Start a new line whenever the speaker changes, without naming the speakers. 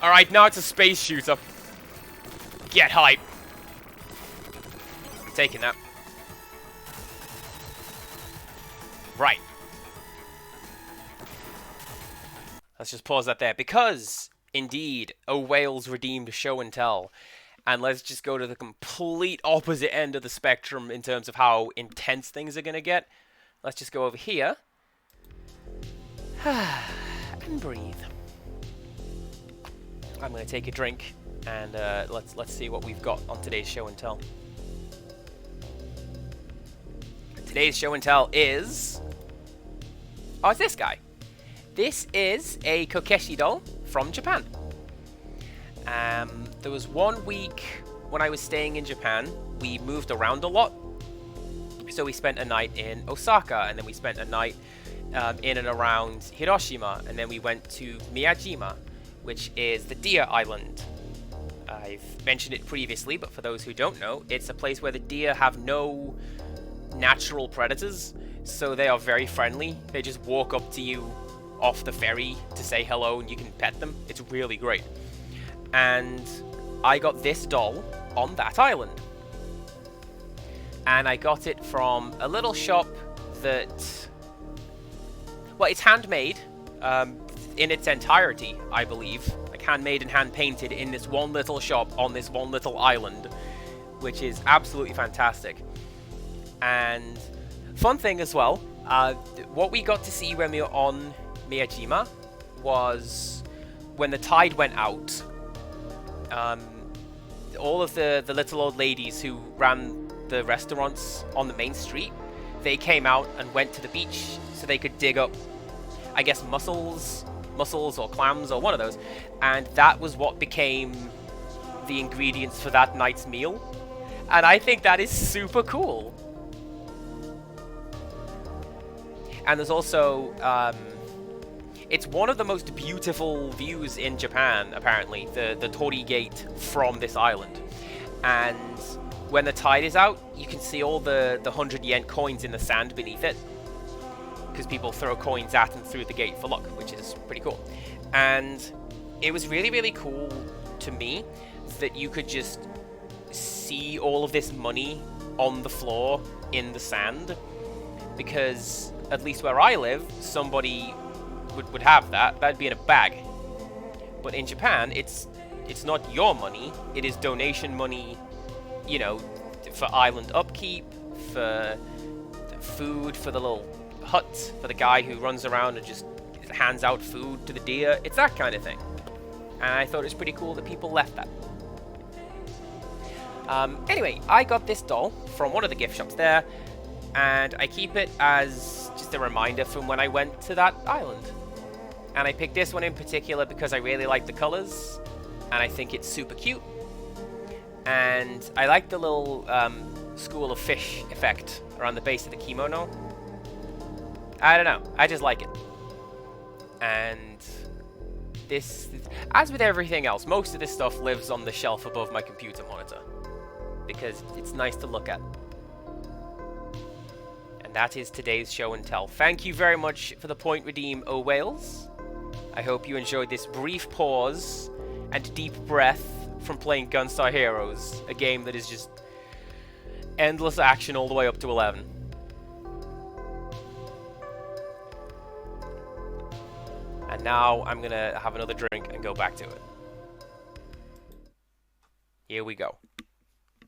Alright, now it's a space shooter. Get hype. I'm taking that. Right. Let's just pause that there. Because, indeed, O Wales redeemed Show and Tell. And let's just go to the complete opposite end of the spectrum in terms of how intense things are going to get. Let's just go over here. And breathe. I'm going to take a drink. And let's see what we've got on today's Show and Tell. Today's Show and Tell is... Oh, it's this guy. This is a Kokeshi doll from Japan. There was 1 week when I was staying in Japan. We moved around a lot. So we spent a night in Osaka, and then we spent a night in and around Hiroshima, and then we went to Miyajima, which is the deer island. I've mentioned it previously, but for those who don't know, it's a place where the deer have no natural predators, so they are very friendly. They just walk up to you off the ferry to say hello, and you can pet them. It's really great. And I got this doll on that island. And I got it from a little shop that... Well, it's handmade in its entirety, I believe. Like, handmade and hand-painted in this one little shop on this one little island, which is absolutely fantastic. And fun thing as well, what we got to see when we were on Miyajima was when the tide went out. All of the little old ladies who ran the restaurants on the main street, they came out and went to the beach so they could dig up, I guess, mussels or clams or one of those, and that was what became the ingredients for that night's meal. And I think that is super cool. And there's also it's one of the most beautiful views in Japan, apparently, the Torii Gate from this island. And when the tide is out, you can see all the 100 yen coins in the sand beneath it, because people throw coins at and through the gate for luck, which is pretty cool. And it was really, really cool to me that you could just see all of this money on the floor in the sand, because at least where I live, somebody would have that. That'd be in a bag. But in Japan, it's not your money. It is donation money, you know, for island upkeep, for food, for the little hut, for the guy who runs around and just hands out food to the deer. It's that kind of thing. And I thought it was pretty cool that people left that. Anyway, I got this doll from one of the gift shops there, and I keep it as just a reminder from when I went to that island. And I picked this one in particular because I really like the colors, and I think it's super cute. And I like the little school of fish effect around the base of the kimono. I don't know, I just like it. And this, as with everything else, most of this stuff lives on the shelf above my computer monitor, because it's nice to look at. And that is today's Show and Tell. Thank you very much for the point redeem, O Wales. I hope you enjoyed this brief pause and deep breath from playing Gunstar Heroes, a game that is just endless action all the way up to 11. And now I'm gonna have another drink and go back to it. Here we go.